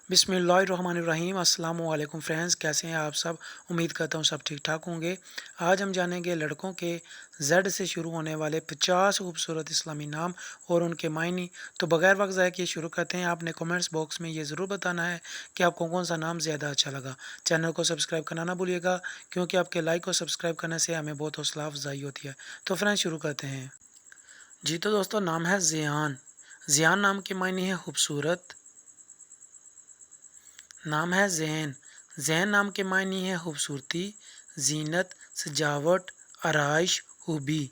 बिस्मिल्लाहिर्रहमानिर्रहीम। अस्सलाम वालेकुम फ्रेंड्स, कैसे हैं आप सब। उम्मीद करता हूँ सब ठीक ठाक होंगे। आज हम जानेंगे लड़कों के जेड से शुरू होने वाले 50 खूबसूरत इस्लामी नाम और उनके मायने। तो बगैर वक्त ज़ाय किए शुरू करते हैं। आपने कमेंट्स बॉक्स में ये ज़रूर बताना है कि आपको कौन सा नाम ज़्यादा अच्छा लगा। चैनल को सब्सक्राइब करना ना भूलिएगा, क्योंकि आपके लाइक और सब्सक्राइब करने से हमें बहुत हौसला अफजाई होती है। तो फ्रेंड्स शुरू करते हैं। जी तो दोस्तों, नाम है ज़ियान। ज़ियान नाम के मायने है खूबसूरत। नाम है ज़ैन। ज़ैन नाम के मायने है खूबसूरती, जीनत, सजावट, आराइश, खूबी।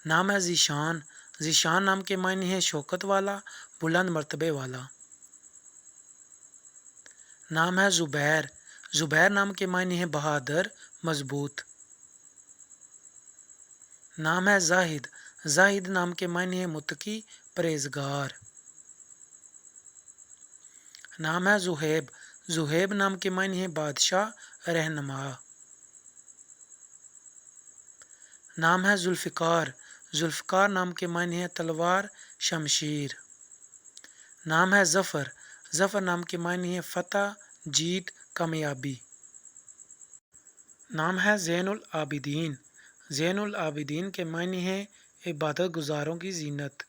नाम है ज़ीशान। ज़ीशान नाम के मायने है शौकत वाला, बुलंद मर्तबे वाला। नाम है ज़ुबैर। ज़ुबैर नाम के मायने है बहादुर, मजबूत। नाम है जाहिद। जाहिद नाम के मायने है मुत्तकी, परहेजगार। नाम है ज़ुहैब। ज़ुहैब नाम के मायने है बादशाह, रहनुमा। नाम है जुल्फ़िकार। जुल्फ़िकार नाम के मायने है तलवार, शमशीर। नाम है ज़फ़र। ज़फ़र नाम के मायने है फ़तह, जीत, कामयाबी। नाम है ज़ैनुल आबिदीन। ज़ैनुल आबिदीन के मायने है इबादत गुजारों की जीनत।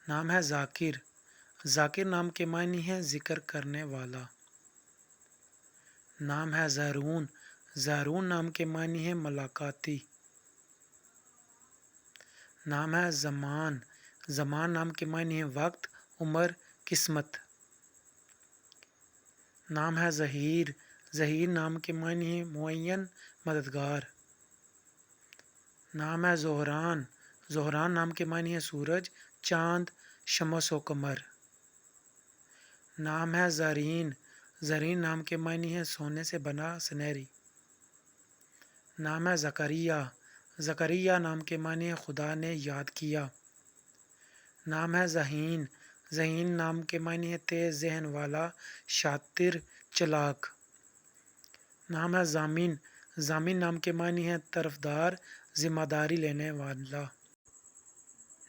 नाम है ज़ाकिर। ज़ाकिर नाम के मायने है ज़िक्र करने वाला। नाम है ज़ारून। ज़ारून नाम के मायने है मुलाकाती। नाम है ज़मान। ज़मान नाम के मायने है वक्त, उम्र, किस्मत। नाम है ज़हीर। ज़हीर नाम के मायने है मुअय्यन, मददगार। नाम है ज़ोहरान। ज़ोहरान नाम के मायने है सूरज, चाँद, शमस व कमर। नाम है ज़रीन। ज़रीन नाम के मायने है सोने से बना, सुनहरी। नाम है ज़करिया। ज़करिया नाम के मायने है खुदा ने याद किया। नाम है ज़हीन। ज़हीन नाम के मायने है तेज़ जहन वाला, शातिर, चलाक। नाम है ज़ामिन। ज़ामिन नाम के मायने है तरफदार, जिम्मेदारी लेने वाला।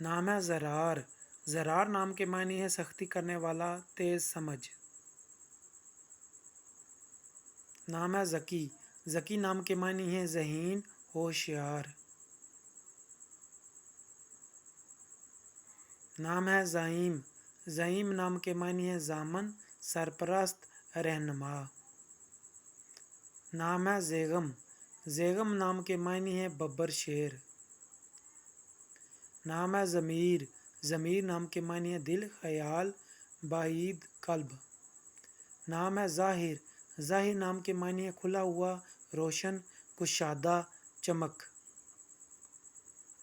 नाम है ज़रार। ज़रार नाम के मायने है सख्ती करने वाला, तेज़ समझ। नाम है ज़की। ज़की नाम के मायने है ज़हीन, होशियार। नाम है ज़ईम। ज़ईम नाम के मायने है ज़ामन, सरपरस्त, रहनुमा। नाम है ज़ेगम। ज़ेगम नाम के मायने है बब्बर शेर। नाम है ज़मीर। ज़मीर नाम के मायने है दिल, ख्याल, बाईद, कल्ब। नाम है ज़ाहिर। ज़ाहिर नाम के मायने है खुला हुआ, रोशन, कुशादा, चमक।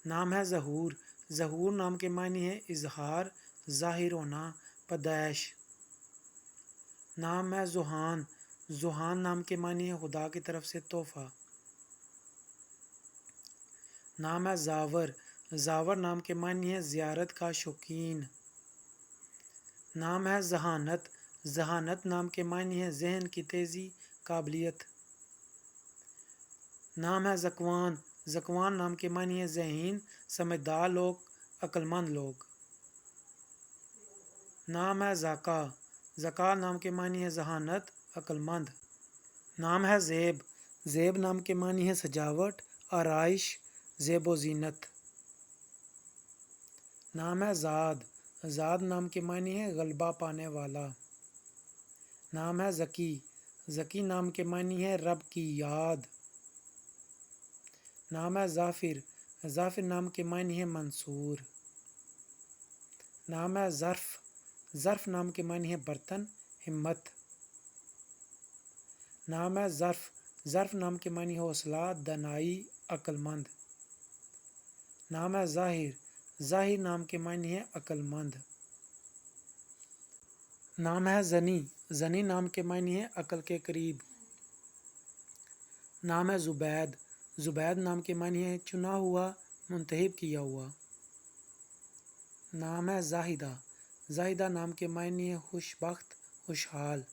नाम है ज़हूर। ज़हूर नाम के मायने है इजहार, ज़ाहिर होना, पैदाइश। नाम है ज़ुहान। ज़ुहान नाम के मायने है खुदा की तरफ से तोहफ़ा। नाम है ज़ावर। ज़ावर नाम के मायने है ज़ियारत का शौकीन। नाम है ज़हानत। ज़हानत नाम के मायने है जहन की तेज़ी, काबिलियत। नाम है ज़कवान। ज़कवान नाम के मायने है ज़हीन, समझदार लोग, अक्लमंद लोग। नाम है ज़का। ज़का नाम के मायने है जहानत, अक्लमंद। नाम है ज़ेब। ज़ेब नाम के मायने है सजावट, आराइश, ज़ेब व ज़ीनत। नाम है ज़ाद। ज़ाद नाम के मायने है गलबा पाने वाला। नाम है ज़की। ज़की नाम के मायने है रब की याद। नाम है ज़ाफ़िर। ज़ाफ़िर नाम के मायने है मंसूर। नाम है ज़र्फ़। ज़र्फ़ नाम के मायने है बर्तन, हिम्मत। नाम है ज़र्फ़। ज़र्फ़ नाम के मायने है हौसला, दनाई, अक्लमंद। नाम है ज़ाहिर। ज़ाहिर नाम के मायने है अक्लमंद। नाम है ज़नी। ज़नी नाम के मायने है अक्ल के करीब। नाम है ज़ुबैद। ज़ुबैद नाम के मायने है चुना हुआ, मुंतखब किया हुआ। नाम है ज़ाहिदा। ज़ाहिदा नाम के मायने है खुशबख्त, खुशहाल।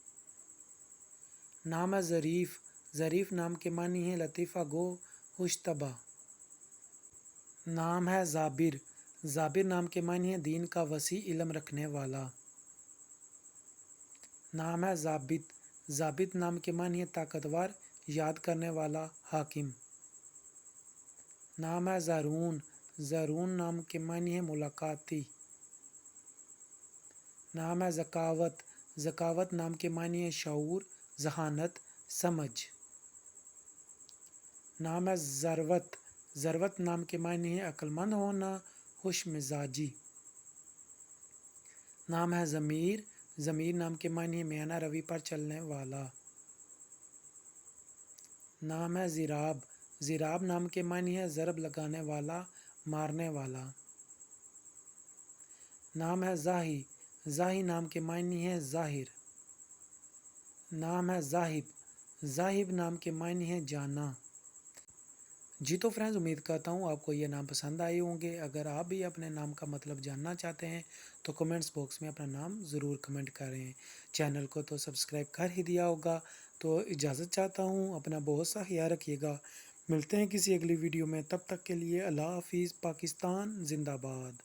नाम है ज़रीफ़। ज़रीफ़ नाम के मायने है लतीफ़ा गो, खुशतबा। नाम है ज़ाबिर। ज़ाबिर नाम के मायने है दीन का वसी इल्म रखने वाला। नाम है ज़ाबित, ज़ाबित नाम के मानी है ताकतवर, याद करने वाला, हाकिम। नाम है ज़ारून, ज़ारून नाम के मानी है मुलाकाती। नाम है ज़कावत, ज़कावत नाम के मानी है शऊर, जहानत, समझ। नाम है ज़रवत, ज़रवत नाम के मानी है अक्लमंद होना, खुश मिजाजी। नाम है ज़मीर, ज़मीर नाम के मानी है मियाना रवि पर चलने वाला। नाम है ज़िराब, ज़िराब नाम के मानी है ज़रब लगाने वाला, मारने वाला। नाम है ज़ाही, ज़ाही नाम के मायनी है ज़ाहिर। नाम है ज़ाहिब, ज़ाहिब नाम के मायनी है जाना। जी तो फ्रेंड्स, उम्मीद करता हूँ आपको ये नाम पसंद आए होंगे। अगर आप भी अपने नाम का मतलब जानना चाहते हैं तो कमेंट्स बॉक्स में अपना नाम ज़रूर कमेंट करें। चैनल को तो सब्सक्राइब कर ही दिया होगा। तो इजाज़त चाहता हूँ, अपना बहुत सा ख्याल रखिएगा। मिलते हैं किसी अगली वीडियो में, तब तक के लिए अल्लाह हाफिज़। पाकिस्तान जिंदाबाद।